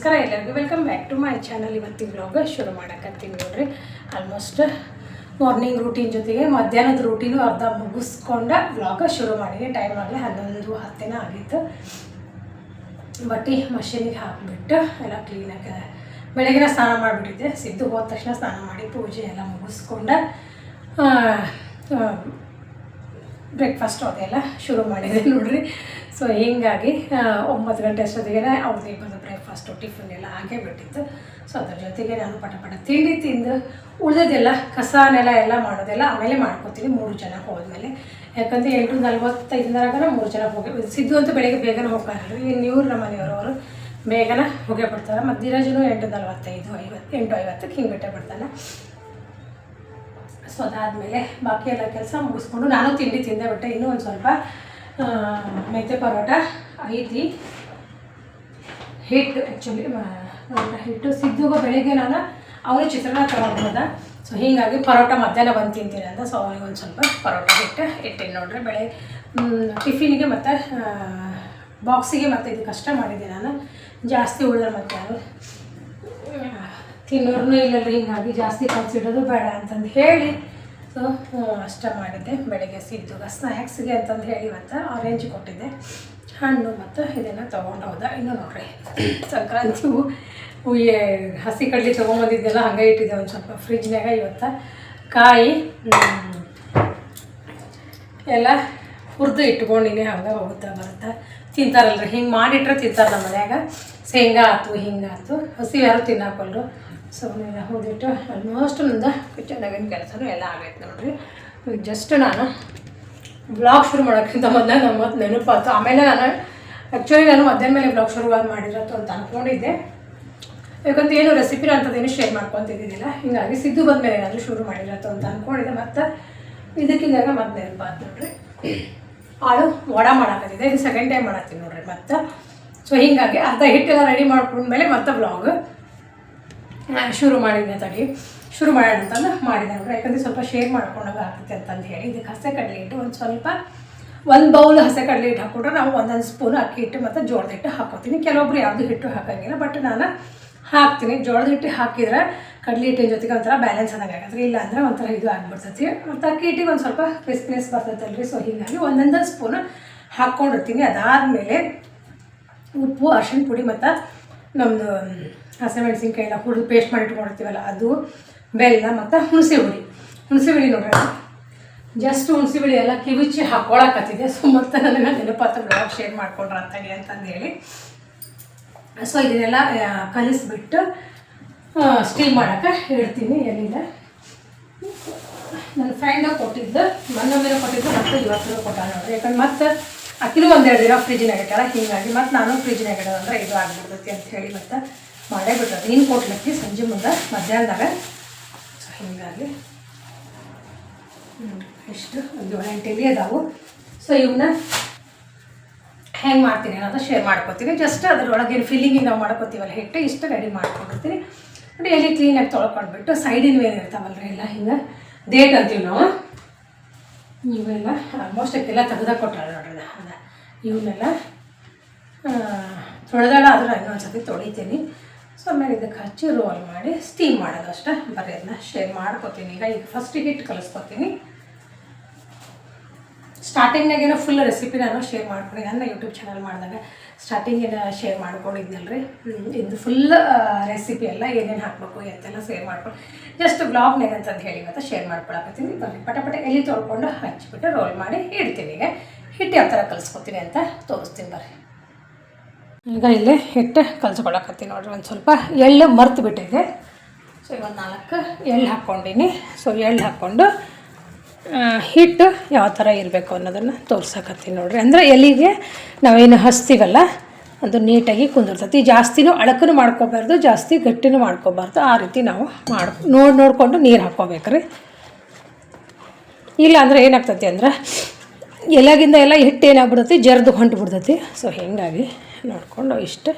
ನಮಸ್ಕಾರ ಎಲ್ಲರಿಗೂ welcome back to my channel. ಇವತ್ತಿನ ಬ್ಲಾಗ್ ಶುರು ಮಾಡಕತ್ತೀನಿ ನೋಡ್ರಿ. ಆಲ್ಮೋಸ್ಟ್ ಮಾರ್ನಿಂಗ್ ರೂಟೀನ್ ಜೊತೆಗೆ ಮಧ್ಯಾಹ್ನದ ರೂಟೀನು ಅರ್ಧ ಮುಗಿಸ್ಕೊಂಡು ಬ್ಲಾಗ್ ಶುರು ಮಾಡಿದೆ. ಟೈಮ್ ಆಗಲಿ 11:10 ಆಗಿತ್ತು. ಬಟ್ಟೆ ಮಷೀನಿಗೆ ಹಾಕಿಬಿಟ್ಟು ಎಲ್ಲ ಕ್ಲೀನಾಗಿ ಬೆಳಗಿನ ಸ್ನಾನ ಮಾಡಿಬಿಟ್ಟಿದ್ದೆ. ಸಿದ್ದು ಹೋದ ತಕ್ಷಣ ಸ್ನಾನ ಮಾಡಿ ಪೂಜೆ ಎಲ್ಲ ಮುಗಿಸ್ಕೊಂಡು ಬ್ರೇಕ್ಫಾಸ್ಟು ಅದೆಲ್ಲ ಶುರು ಮಾಡಿದೆ ನೋಡ್ರಿ. ಸೊ ಹೀಗಾಗಿ 9 ಗಂಟೆ ಅಷ್ಟೊತ್ತಿಗೆ ಅವ್ರಿಗೆ ಬಂದು ಬ್ರೇಕ್ಫಾಸ್ಟು ಟಿಫಿನ್ ಎಲ್ಲ ಆಗೇ ಬಿಟ್ಟಿತ್ತು. ಸೊ ಅದ್ರ ಜೊತೆಗೆ ನಾನು ಪಟ ತಿಂಡಿ ತಿಂದು ಉಳಿದೋದೆಲ್ಲ ಕಸನೆಲ್ಲ ಎಲ್ಲ ಮಾಡೋದೆಲ್ಲ ಆಮೇಲೆ ಮಾಡ್ಕೊತೀನಿ 3 ಜನ ಹೋದ್ಮೇಲೆ. ಯಾಕಂದರೆ 8:45 3 ಜನ ಹೋಗಿ ಸಿದ್ದು ಅಂತೂ ಬೆಳಗ್ಗೆ ಬೇಗನೆ ಹೋಗ್ತಾರೆ. ಇನ್ನು ಇವ್ರು ನಮ್ಮ ಮನೆಯವರು ಬೇಗನೆ ಹೋಗೇ ಬಿಡ್ತಾರೆ. ಮತ್ತು ಧೀರಜನು 8:45 8:50 ಹಿಂಗೆ ಬಿಟ್ಟೇ ಬಿಡ್ತಾನೆ. ಸೊ ಅದಾದಮೇಲೆ ಬಾಕಿ ಎಲ್ಲ ಕೆಲಸ ಮುಗಿಸ್ಕೊಂಡು ನಾನು ತಿಂಡಿ ತಿಂದೇ ಬಿಟ್ಟೆ. ಇನ್ನೂ ಒಂದು ಸ್ವಲ್ಪ ಮೆಂತ್ಯ ಪರೋಟ ಐತಿ ಹಿಟ್ಟು. ಆ್ಯಕ್ಚುಲಿ ಹಿಟ್ಟು ಸಿದ್ದುಗ ಬೆಳಿಗ್ಗೆ ನಾನು ಅವನು ಚಿತ್ರಾನ್ನ ತೊಗೊಂಡ್ಬೋದ. ಸೊ ಹೀಗಾಗಿ ಪರೋಟ ಮಧ್ಯಾಹ್ನ ಬಂದು ತಿಂತೀನಿ ಅಂತ. ಸೊ ಅವನಿಗೆ ಒಂದು ಸ್ವಲ್ಪ ಪರೋಟ ಹಿಟ್ಟು ಇಟ್ಟೀನಿ ನೋಡ್ರಿ. ಟಿಫಿನಿಗೆ ಮತ್ತು ಬಾಕ್ಸಿಗೆ ಮತ್ತು ಇದು ಕಷ್ಟ ಮಾಡಿದ್ದೀನಿ ನಾನು. ಜಾಸ್ತಿ ಉಳಿದ್ರೆ ಮತ್ತು ಯಾರು ತಿನ್ನೋರ್ನೂ ಇಲ್ಲಲ್ರಿ. ಹೀಗಾಗಿ ಜಾಸ್ತಿ ಕಲಿಸಿಡೋದು ಬೇಡ ಅಂತಂದು ಹೇಳಿ ಸೊ ಅಷ್ಟ ಮಾಡಿದ್ದೆ. ಬೆಳಗ್ಗೆ ಸಿದ್ದುಗ ಸ್ನ್ಯಾಕ್ಸ್ಗೆ ಅಂತಂದು ಹೇಳಿ ಮತ್ತು ಆರೆಂಜ್ ಕೊಟ್ಟಿದ್ದೆ, ಹಣ್ಣು ಮತ್ತು ಇದನ್ನು ತೊಗೊಂಡು ಹೋದ. ಇನ್ನು ನೋಡ್ರಿ ಸಂಕ್ರಾಂತಿ ಹಸಿ ಕಡ್ಲಿ ತೊಗೊಂಬಂದಿದ್ದೆಲ್ಲ ಹಂಗೆ ಇಟ್ಟಿದ್ದೆ ಒಂದು ಸ್ವಲ್ಪ ಫ್ರಿಜ್ನಾಗ. ಇವತ್ತು ಕಾಯಿ ಎಲ್ಲ ಹುರಿದು ಇಟ್ಕೊಂಡಿನಿ. ಹಂಗೆ ಹೋಗುತ್ತಾ ಬರುತ್ತೆ ತಿಂತಾರಲ್ರಿ. ಹಿಂಗೆ ಮಾಡಿಟ್ರೆ ತಿಂತಾರೆ ನಮ್ಮ ಮನ್ಯಾಗ. ಶೇಂಗಾ ಆಯ್ತು ಹಿಂಗಾಯ್ತು ಹಸಿ ಯಾರು ತಿನ್ನಾಕೊಲ್ರು. ಸೊ ಅವನ್ನೆಲ್ಲ ಹೋಗಿಟ್ಟು ಆಲ್ಮೋಸ್ಟ್ ನಂದು ಕಿಚನ್ನಾಗಿನ ಕೆಲಸನೂ ಎಲ್ಲ ಆಗೈತೆ ನೋಡ್ರಿ. ಜಸ್ಟ್ ನಾನು ಬ್ಲಾಗ್ ಶುರು ಮಾಡೋಕ್ಕಿಂತ ಮೊದಲು ನಮ್ಮ ಮತ್ತು ನೆನಪಾಯ್ತು. ಆಮೇಲೆ ನಾನು ಆ್ಯಕ್ಚುಲಿ ನಾನು ಮಧ್ಯಾಹ್ನ ಮೇಲೆ ಬ್ಲಾಗ್ ಶುರುವಾಗಿ ಮಾಡಿರತ್ತು ಅಂತ ಅಂದ್ಕೊಂಡಿದ್ದೆ. ಯಾಕಂತ ಏನು ರೆಸಿಪಿನ ಅಂಥದ್ದೇನು ಶೇರ್ ಮಾಡ್ಕೊತಿದ್ದಿಲ್ಲ. ಹೀಗಾಗಿ ಸಿದ್ದು ಬಂದಮೇಲೆ ಏನಾದರೂ ಶುರು ಮಾಡಿರತ್ತು ಅಂತ ಅಂದ್ಕೊಂಡಿದ್ದೆ. ಮತ್ತು ಇದಕ್ಕಿಂದಾಗ ಮತ್ತೆ ನೆನಪಾಯ್ತು ನೋಡ್ರಿ. ಆಳು ವಡ ಮಾಡಾಕತ್ತಿದ್ದೆ. ಇದು ಸೆಕೆಂಡ್ ಟೈಮ್ ಮಾಡತ್ತೀನಿ ನೋಡ್ರಿ ಮತ್ತು. ಸೊ ಹೀಗಾಗಿ ಅರ್ಧ ಹಿಟ್ಟೆಲ್ಲ ರೆಡಿ ಮಾಡ್ಕೊಂಡ್ಮೇಲೆ ಮತ್ತೆ ಬ್ಲಾಗ್ ಶುರು ಮಾಡಿದ್ದೆ. ಶುರು ಮಾಡೋಣ ಅಂತಂದು ಮಾಡಿದೆ ನೋಡ್ರಿ. ಯಾಕಂದರೆ ಸ್ವಲ್ಪ ಶೇರ್ ಮಾಡ್ಕೊಂಡಾಗ ಆಗ್ತೈತೆ ಅಂತಂದು ಹೇಳಿ ಇದಕ್ಕೆ ಹಸೆ ಕಡಲೆ ಹಿಟ್ಟು ಒಂದು ಬೌಲ್ ಹಸೆ ಕಡಲೆ ಹಿಟ್ಟು ಹಾಕ್ಕೊಂಡ್ರೆ ನಾವು 1 ಸ್ಪೂನ್ ಅಕ್ಕಿ ಹಿಟ್ಟು ಮತ್ತು ಜೋಳದ ಹಿಟ್ಟು ಹಾಕೋತೀನಿ. ಕೆಲವೊಬ್ರು ಯಾವುದು ಹಿಟ್ಟು ಹಾಕೋಂಗಿಲ್ಲ, ಬಟ್ ನಾನು ಹಾಕ್ತೀನಿ. ಜೋಳದ ಹಿಟ್ಟು ಹಾಕಿದ್ರೆ ಕಡಲೆ ಹಿಟ್ಟಿನ ಜೊತೆಗೆ ಒಂಥರ ಬ್ಯಾಲೆನ್ಸ್ ಆದಂಗೆ ಆಗತ್ತೆ. ಇಲ್ಲ ಅಂದರೆ ಒಂಥರ ಇದು ಆಗಿಬಿಡ್ತೈತಿ. ಮತ್ತು ಅಕ್ಕಿ ಹಿಟ್ಟಿಗೆ ಒಂದು ಸ್ವಲ್ಪ ಕ್ರಿಸ್ಪಿನೆಸ್ ಬರ್ತೈತಲ್ರಿ. ಸೊ ಹೀಗಾಗಿ 1 ಸ್ಪೂನ್ ಹಾಕ್ಕೊಂಡಿರ್ತೀನಿ. ಅದಾದಮೇಲೆ ಉಪ್ಪು, ಅರಿಶಿಣ ಪುಡಿ ಮತ್ತು ನಮ್ಮದು ಹಸಿಮೆಣಸಿನ್ಕಾಯಿ ಎಲ್ಲ ಹುರಿದು ಪೇಸ್ಟ್ ಮಾಡಿ ಇಟ್ಕೊಂಡಿರ್ತೀವಲ್ಲ ಅದು, ಬೆಲ್ಲ ಮತ್ತು ಹುಣಸೆ ಹುಳಿ ನೋಡ್ರಿ. ಜಸ್ಟ್ ಹುಣಸೆ ಹುಳಿ ಎಲ್ಲ ಕಿವಿಚಿ ಹಾಕ್ಕೊಳಕತ್ತಿದೆ. ಸೊ ಮತ್ತು ನನಗೆ ನೆನಪಾತ ಬ್ಲಾಗ್ ಶೇರ್ ಮಾಡ್ಕೊಂಡ್ರೆ ಅಂತಂದು ಹೇಳಿ. ಸೊ ಇದನ್ನೆಲ್ಲ ಕಲಿಸ್ಬಿಟ್ಟು ಸ್ಟೀಮ್ ಮಾಡೋಕ್ಕೆ ಇಡ್ತೀನಿ. ಎಲ್ಲಿದೆ ನನ್ನ ಫ್ರೆಂಡ ಕೊಟ್ಟಿದ್ದು, ಮೊನ್ನೆ ಕೊಟ್ಟಿದ್ದು ಮತ್ತು ಇವತ್ತು ಕೊಟ್ಟ ನೋಡ್ರಿ. ಯಾಕಂದ್ರೆ ಮತ್ತು ಅಕ್ಕಿನೂ 1-2 ದಿನ ಫ್ರಿಜ್ನಾಗ ಇಟ್ಟಾರ. ಹೀಗಾಗಿ ಮತ್ತು ನಾನು ಫ್ರಿಜ್ನಾಗ ಇಡೋದಂದ್ರೆ ಇದು ಆಗಿಬಿಡ್ತೈತಿ ಅಂತ ಹೇಳಿ ಮತ್ತು ಮಾಡೇ ಬಿಟ್ಟರೆ ನೀನು ಕೊಟ್ಲಕ್ಕಿ ಸಂಜೆ ಮುಂದೆ ಮಧ್ಯಾಹ್ನದಾಗ. ಸೊ ಹೀಗಾಗಿ ಎಷ್ಟು ಒಂದು 7-8 ಎಲೆ ಅದಾವು. ಸೊ ಇವನ್ನ ಹೆಂಗೆ ಮಾಡ್ತೀನಿ ಅನ್ನೋದು ಶೇರ್ ಮಾಡ್ಕೊತೀನಿ. ಜಸ್ಟ್ ಅದರೊಳಗೆ ಫಿಲ್ಲಿಂಗಿಗೆ ನಾವು ಮಾಡ್ಕೊತೀವಲ್ಲ ಹಿಟ್ಟು ಇಷ್ಟು ರೆಡಿ ಮಾಡ್ಕೊಂಡಿರ್ತೀನಿ. ಬಟ್ ಎಲೆ ಕ್ಲೀನಾಗಿ ತೊಳ್ಕೊಂಡ್ಬಿಟ್ಟು ಸೈಡಿನ ಏನು ಇರ್ತಾವಲ್ರಿ ಎಲ್ಲ ಹಿಂಗೆ ಡೇಟ್ ಅಂತೀವಿ ನಾವು. ಇವೆಲ್ಲ ಆಲ್ಮೋಸ್ಟ್ ಎಲ್ಲ ತೆಗೆದ ಕೊಟ್ಟಾಳ ನೋಡ್ರಿ. ಅದ ಇವನ್ನೆಲ್ಲ ತೊಳೆದಾಳ ಆದ್ರೆ ಇನ್ನೊಂದು ಸತಿ ತೊಳಿತೀನಿ. ಸೊ ಆಮೇಲೆ ಇದಕ್ಕೆ ಹಚ್ಚಿ ರೋಲ್ ಮಾಡಿ ಸ್ಟೀಮ್ ಮಾಡೋದು ಅಷ್ಟೇ. ಬರೀ ಅದನ್ನ ಶೇರ್ ಮಾಡ್ಕೊತೀನಿ. ಈಗ ಫಸ್ಟಿಗೆ ಹಿಟ್ಟು ಕಲಿಸ್ಕೊತೀನಿ. ಸ್ಟಾರ್ಟಿಂಗ್ನಾಗೇನೋ ಫುಲ್ ರೆಸಿಪಿ ನಾನು ಶೇರ್ ಮಾಡ್ಕೊಂಡು ನನ್ನ ಯೂಟ್ಯೂಬ್ ಚಾನಲ್ ಮಾಡಿದಾಗ ಸ್ಟಾರ್ಟಿಂಗೇನ ಶೇರ್ ಮಾಡ್ಕೊಂಡಿದ್ನಲ್ರಿ. ಇದು ಫುಲ್ ರೆಸಿಪಿ ಎಲ್ಲ ಏನೇನು ಹಾಕಬೇಕು ಎಂತೆಲ್ಲ ಶೇರ್ ಮಾಡ್ಕೊಂಡು ಜಸ್ಟ್ ಬ್ಲಾಗ್ನಾಗ ಅಂತಂದು ಹೇಳಿ ಮತ್ತು ಶೇರ್ ಮಾಡ್ಕೊಳಕತ್ತೀನಿ. ಬನ್ನಿ ಪಟ ಎಲ್ಲಿ ತೊಳ್ಕೊಂಡು ಹಚ್ಚಿಬಿಟ್ಟು ರೋಲ್ ಮಾಡಿ ಇಡ್ತೀನಿ. ಈಗ ಹಿಟ್ಟು ಯಾವ ಥರ ಕಲಿಸ್ಕೊತೀನಿ ಅಂತ ತೋರಿಸ್ತೀನಿ ಬರ್ರಿ. ಈಗ ಇಲ್ಲೇ ಹಿಟ್ಟು ಕಲಿಸ್ಕೊಳಕತ್ತೀನಿ ನೋಡ್ರಿ. ಒಂದು ಸ್ವಲ್ಪ ಎಳ್ಳು ಮರ್ತು ಬಿಟ್ಟಿದ್ದೆ. ಸೊ ಇವತ್ತು 4 ಎಳ್ಳು ಹಾಕ್ಕೊಂಡಿನಿ. ಸೊ ಎಳ್ಳು ಹಾಕ್ಕೊಂಡು ಹಿಟ್ಟು ಯಾವ ಥರ ಇರಬೇಕು ಅನ್ನೋದನ್ನು ತೋರ್ಸಕತ್ತೀನಿ ನೋಡ್ರಿ. ಅಂದರೆ ಎಲ್ಲಿಗೆ ನಾವೇನು ಹಚ್ತೀವಲ್ಲ ಅದು ನೀಟಾಗಿ ಕುಂದಿರ್ತೈತಿ. ಜಾಸ್ತಿನೂ ಅಳಕೂ ಮಾಡ್ಕೋಬಾರ್ದು, ಜಾಸ್ತಿ ಗಟ್ಟಿನೂ ಮಾಡ್ಕೋಬಾರ್ದು. ಆ ರೀತಿ ನಾವು ನೋಡಿಕೊಂಡು ನೀರು ಹಾಕ್ಕೋಬೇಕ್ರಿ. ಇಲ್ಲ ಅಂದರೆ ಏನಾಗ್ತೈತಿ ಅಂದ್ರೆ ಎಲೆಗಿಂದ ಎಲ್ಲ ಹಿಟ್ಟು ಏನಾಗ್ಬಿಡ್ತೈತಿ ಜರ್ದು ಹೊಂಟು ಬಿಡ್ತೈತಿ. ಸೊ ಹೀಗಾಗಿ ನೋಡಿಕೊಂಡು ಇಷ್ಟು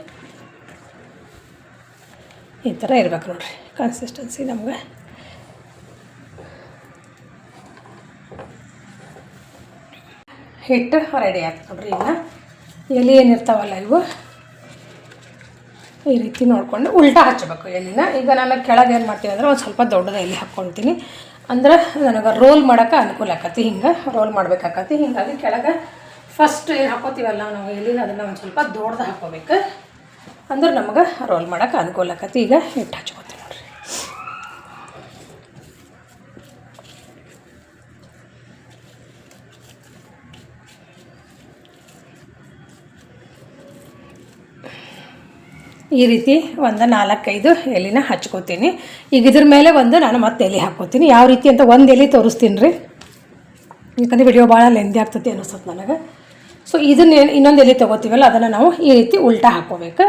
ಈ ಥರ ಇರ್ಬೇಕು ನೋಡ್ರಿ ಕನ್ಸಿಸ್ಟೆನ್ಸಿ ನಮಗೆ. ಹಿಟ್ಟು ರೆಡಿ ಆಗ್ತದೆ ನೋಡ್ರಿ. ಈಗ ಎಲೆ ಏನಿರ್ತಾವಲ್ಲ ಇವು ಈ ರೀತಿ ನೋಡಿಕೊಂಡು ಉಲ್ಟಾ ಹಚ್ಚಬೇಕು ಎಲ್ಲಿನ. ಈಗ ನಾನು ಕೆಳಗೆ ಏನು ಮಾಡ್ತೀನಿ ಅಂದರೆ ಒಂದು ಸ್ವಲ್ಪ ದೊಡ್ಡದ ಎಲ್ಲಿ ಹಾಕ್ಕೊಳ್ತೀನಿ, ಅಂದ್ರೆ ನನಗೆ ರೋಲ್ ಮಾಡೋಕೆ ಅನುಕೂಲ ಆಕತಿ. ಹಿಂಗೆ ರೋಲ್ ಮಾಡ್ಬೇಕಾಕತಿ. ಹೀಗಾಗಿ ಕೆಳಗೆ ಫಸ್ಟ್ ಏನು ಹಾಕೋತೀವಲ್ಲ ನಾವು ಎಲ್ಲಿನ ಅದನ್ನು ಒಂದು ಸ್ವಲ್ಪ ದೊಡ್ಡದು ಹಾಕ್ಕೋಬೇಕು, ಅಂದ್ರೆ ನಮಗೆ ರೋಲ್ ಮಾಡೋಕೆ ಅನುಕೂಲ ಆಕತಿ. ಈಗ ಹಿಟ್ಟು ಹಚ್ಕೋತೀವಿ ನೋಡಿರಿ. ಈ ರೀತಿ ಒಂದು 4-5 ಎಲೆನ ಹಚ್ಕೋತೀನಿ. ಈಗ ಇದ್ರ ಮೇಲೆ ನಾನು ಮತ್ತೆ ಎಲೆ ಹಾಕ್ಕೋತೀನಿ. ಯಾವ ರೀತಿ ಅಂತ ಒಂದು ಎಲೆ ತೋರಿಸ್ತೀನಿ ರೀ, ಯಾಕಂದರೆ ವಿಡಿಯೋ ಭಾಳ ಲೆಂದಿ ಆಗ್ತೈತಿ ಅನ್ನಿಸ್ತದೆ ನನಗೆ. ಸೊ ಇದನ್ನ ಇನ್ನೊಂದು ಎಲೆ ತೊಗೋತೀವಲ್ಲ ಅದನ್ನು ನಾವು ಈ ರೀತಿ ಉಲ್ಟಾ ಹಾಕ್ಕೋಬೇಕು.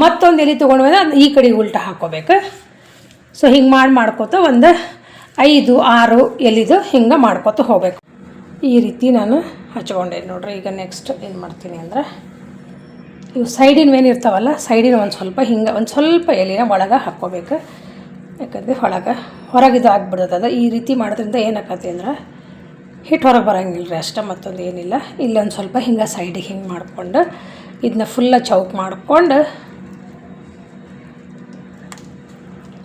ಮತ್ತೊಂದು ಎಲೆ ತೊಗೊಂಡ್ಮೇಲೆ ಈ ಕಡೆ ಉಲ್ಟಾ ಹಾಕ್ಕೋಬೇಕು. ಸೊ ಹಿಂಗೆ ಮಾಡ್ಕೋತ ಒಂದು 5-6 ಎಲೆದು ಹಿಂಗೆ ಮಾಡ್ಕೋತ ಹೋಗ್ಬೇಕು. ಈ ರೀತಿ ನಾನು ಹಚ್ಕೊಂಡೆ ನೋಡ್ರಿ. ಈಗ ನೆಕ್ಸ್ಟ್ ಏನು ಮಾಡ್ತೀನಿ ಅಂದರೆ ಇವು ಸೈಡಿನ ಏನು ಇರ್ತಾವಲ್ಲ, ಸೈಡಿನ ಒಂದು ಸ್ವಲ್ಪ ಎಲೆನ ಒಳಗೆ ಹಾಕ್ಕೋಬೇಕು. ಯಾಕಂದರೆ ಹೊರಗಿದು ಆಗಿಬಿಡ್ತದೆ. ಈ ರೀತಿ ಮಾಡೋದ್ರಿಂದ ಏನಾಕತಿ ಅಂದ್ರೆ ಹಿಟ್ಟು ಹೊರಗೆ ಬರೋಂಗಿಲ್ಲ ರೀ, ಅಷ್ಟೇ, ಮತ್ತೊಂದು ಏನಿಲ್ಲ. ಇಲ್ಲೊಂದು ಸ್ವಲ್ಪ ಹಿಂಗೆ ಸೈಡಿಗೆ ಹಿಂಗೆ ಮಾಡಿಕೊಂಡು ಇದನ್ನ ಫುಲ್ಲ ಚೌಕ್ ಮಾಡಿಕೊಂಡು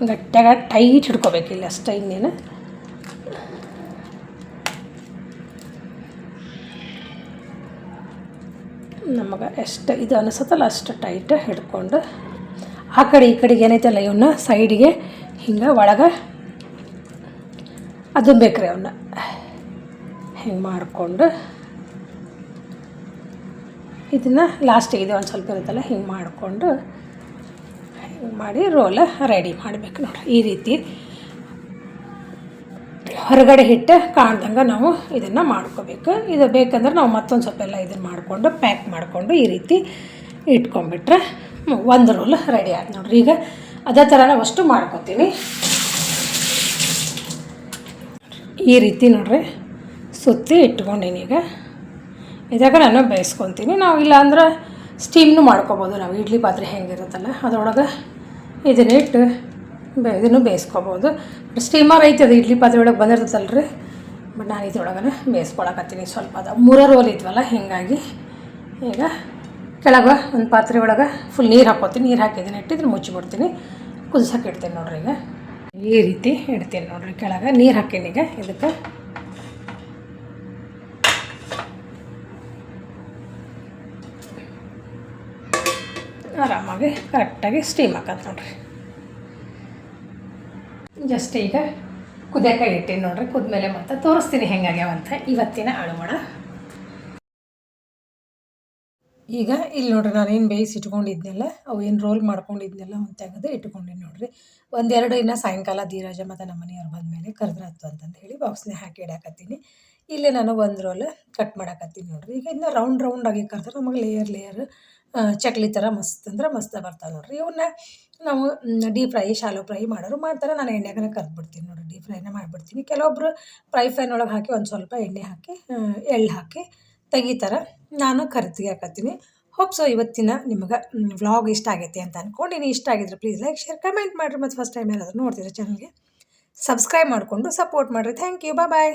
ಗಟ್ಟಿಯಾಗ ಟೈಟ್ ಹಿಡ್ಕೋಬೇಕು ಇಲ್ಲಿ ಅಷ್ಟೇ, ಇನ್ನೇನು. ನಮಗೆ ಎಷ್ಟು ಇದು ಅನಿಸುತ್ತಲ್ಲ ಅಷ್ಟು ಟೈಟ್ ಹಿಡ್ಕೊಂಡು ಆ ಕಡೆ ಈ ಕಡೆಗೆ ಏನೈತಲ್ಲ ಇವನ್ನ ಸೈಡಿಗೆ ಹಿಂಗೆ ಒಳಗೆ ಅದು ಬೇಕ್ರಿ. ಅವನ್ನ ಹಿಂಗೆ ಮಾಡಿಕೊಂಡು ಇದನ್ನು ಲಾಸ್ಟಿಗೆ ಇದು ಒಂದು ಸ್ವಲ್ಪ ಇರುತ್ತಲ್ಲ ಹಿಂಗೆ ಮಾಡಿಕೊಂಡು ಹಿಂಗೆ ಮಾಡಿ ರೋಲ್ ರೆಡಿ ಮಾಡಬೇಕು ನೋಡಿರಿ. ಈ ರೀತಿ ಹೊರಗಡೆ ಹಿಟ್ಟು ಕಾಣ್ದಂಗೆ ನಾವು ಇದನ್ನು ಮಾಡ್ಕೋಬೇಕು. ಇದು ಬೇಕಂದ್ರೆ ನಾವು ಮತ್ತೊಂದು ಸ್ವಲ್ಪ ಎಲ್ಲ ಇದನ್ನು ಮಾಡಿಕೊಂಡು ಪ್ಯಾಕ್ ಮಾಡಿಕೊಂಡು ಈ ರೀತಿ ಇಟ್ಕೊಂಡ್ಬಿಟ್ರೆ ಒಂದು ರೋಲ್ ರೆಡಿ ಆಯ್ತು ನೋಡಿರಿ. ಈಗ ಅದೇ ಥರ ನಾವು ಅಷ್ಟು ಮಾಡ್ಕೊತೀನಿ. ಈ ರೀತಿ ನೋಡಿರಿ ಸುತ್ತಿ ಇಟ್ಕೊಂಡೀನಿ. ಈಗ ಇದಾಗ ನಾನು ಬೇಯಿಸ್ಕೊತೀನಿ. ನಾವು ಇಲ್ಲಾಂದ್ರೆ ಸ್ಟೀಮ್ನು ಮಾಡ್ಕೊಬೋದು. ನಾವು ಇಡ್ಲಿ ಪಾತ್ರೆ ಹೆಂಗಿರುತ್ತಲ್ಲ ಅದರೊಳಗೆ ಇದನ್ನಿಟ್ಟು ಇದನ್ನು ಬೇಯಿಸ್ಕೊಬೋದು. ಸ್ಟೀಮರ್ ಐತೆ, ಅದು ಇಡ್ಲಿ ಪಾತ್ರೆ ಒಳಗೆ ಬಂದಿರ್ತದಲ್ಲ ರೀ. ಬಟ್ ನಾನು ಇದ್ರೊಳಗೆ ಬೇಯಿಸ್ಕೊಳಕತ್ತೀನಿ. ಸ್ವಲ್ಪ ಅದು 3 ರೋಲ್ ಇದ್ವಲ್ಲ, ಹೀಗಾಗಿ ಈಗ ಕೆಳಗೆ ಒಂದು ಪಾತ್ರೆ ಒಳಗೆ ಫುಲ್ ನೀರು ಹಾಕ್ಕೋತೀನಿ. ನೀರು ಹಾಕಿದ್ದೀನಿ, ಇಟ್ಟಿದ್ರೆ ಮುಚ್ಚಿಬಿಡ್ತೀನಿ, ಕುದಿಸೋಕೆ ಇಡ್ತೀನಿ ನೋಡ್ರಿ. ಈಗ ಈ ರೀತಿ ಇಡ್ತೀನಿ ನೋಡ್ರಿ. ಕೆಳಗೆ ನೀರು ಹಾಕೀನಿ. ಈಗ ಇದಕ್ಕೆ ಆರಾಮಾಗಿ ಕರೆಕ್ಟಾಗಿ ಸ್ಟೀಮ್ ಹಾಕತ್ತೆ ನೋಡ್ರಿ. ಜಸ್ಟ್ ಈಗ ಕುದಿಯೋಕೆ ಇಟ್ಟೀನಿ ನೋಡ್ರಿ. ಕುದ್ಮೇಲೆ ಮತ್ತೆ ತೋರಿಸ್ತೀನಿ ಹೆಂಗಾಗ್ಯಾವಂತ ಇವತ್ತಿನ ಅಳುವಡ. ಈಗ ಇಲ್ಲಿ ನೋಡ್ರಿ, ನಾನೇನು ಬೇಯಿಸಿ ಇಟ್ಕೊಂಡಿದ್ನೆಲ್ಲ, ಅವು ಏನು ರೋಲ್ ಮಾಡ್ಕೊಂಡಿದ್ನೆಲ್ಲ ಒಂದು ತೆಗೆದು ಇಟ್ಕೊಂಡಿನಿ ನೋಡ್ರಿ. ಒಂದೆರಡು ಇನ್ನು ಸಾಯಂಕಾಲ ಧೀರಜ ಮತ್ತು ನಮ್ಮ ಮನೆಯವ್ರು ಬಂದಮೇಲೆ ಕರೆದ್ರಾತು ಅಂತಂದು ಹೇಳಿ ಬಾಕ್ಸ್ನಾಗ ಹಾಕಿ ಇಡಾಕತ್ತೀನಿ. ಇಲ್ಲೇ ನಾನು ಒಂದು ರೋಲ್ ಕಟ್ ಮಾಡಾಕತ್ತೀನಿ ನೋಡ್ರಿ. ಈಗ ಇದನ್ನ ರೌಂಡಾಗಿ ಕರೆದ್ರೆ ನಮಗೆ ಲೇಯರ್ ಚಕ್ಲಿ ಥರ ಮಸ್ತ್ ಅಂದ್ರೆ ಮಸ್ತ್ ಬರ್ತಾವೆ ನೋಡ್ರಿ. ಇವನ್ನ ನಾವು ಡೀಪ್ ಫ್ರೈ, ಶಾಲೋ ಫ್ರೈ ಮಾಡೋರು ಮಾಡ್ತಾರೆ. ನಾನು ಎಣ್ಣೆಗೆ ಕರೆದ್ಬಿಡ್ತೀನಿ ನೋಡಿರಿ, ಡೀಪ್ ಫ್ರೈನ ಮಾಡಿಬಿಡ್ತೀನಿ. ಕೆಲವೊಬ್ಬರು ಫ್ರೈ ಫ್ಯಾನ್ ಒಳಗೆ ಹಾಕಿ ಒಂದು ಸ್ವಲ್ಪ ಎಣ್ಣೆ ಹಾಕಿ ಎಳ್ಳು ಹಾಕಿ ತೆಗಿತಾರೆ. ನಾನು ಕರಿತಿಗಾಕತ್ತೀನಿ. ಹೋಪ್ಸೋ ಇವತ್ತಿನ ನಿಮಗೆ ವ್ಲಾಗ್ ಇಷ್ಟ ಆಗೈತೆ ಅಂತ ಅಂದ್ಕೊಂಡಿನಿ. ಇಷ್ಟ ಆಗಿದ್ರೆ ಪ್ಲೀಸ್ ಲೈಕ್, ಶೇರ್, ಕಮೆಂಟ್ ಮಾಡಿರಿ. ಮತ್ತು ಫಸ್ಟ್ ಟೈಮ್ ಏನಾದರೂ ನೋಡ್ತೀರಾ ಚಾನಲ್ಗೆ ಸಬ್ಸ್ಕ್ರೈಬ್ ಮಾಡಿಕೊಂಡು ಸಪೋರ್ಟ್ ಮಾಡಿರಿ. Thank you. ಬಾಯ್.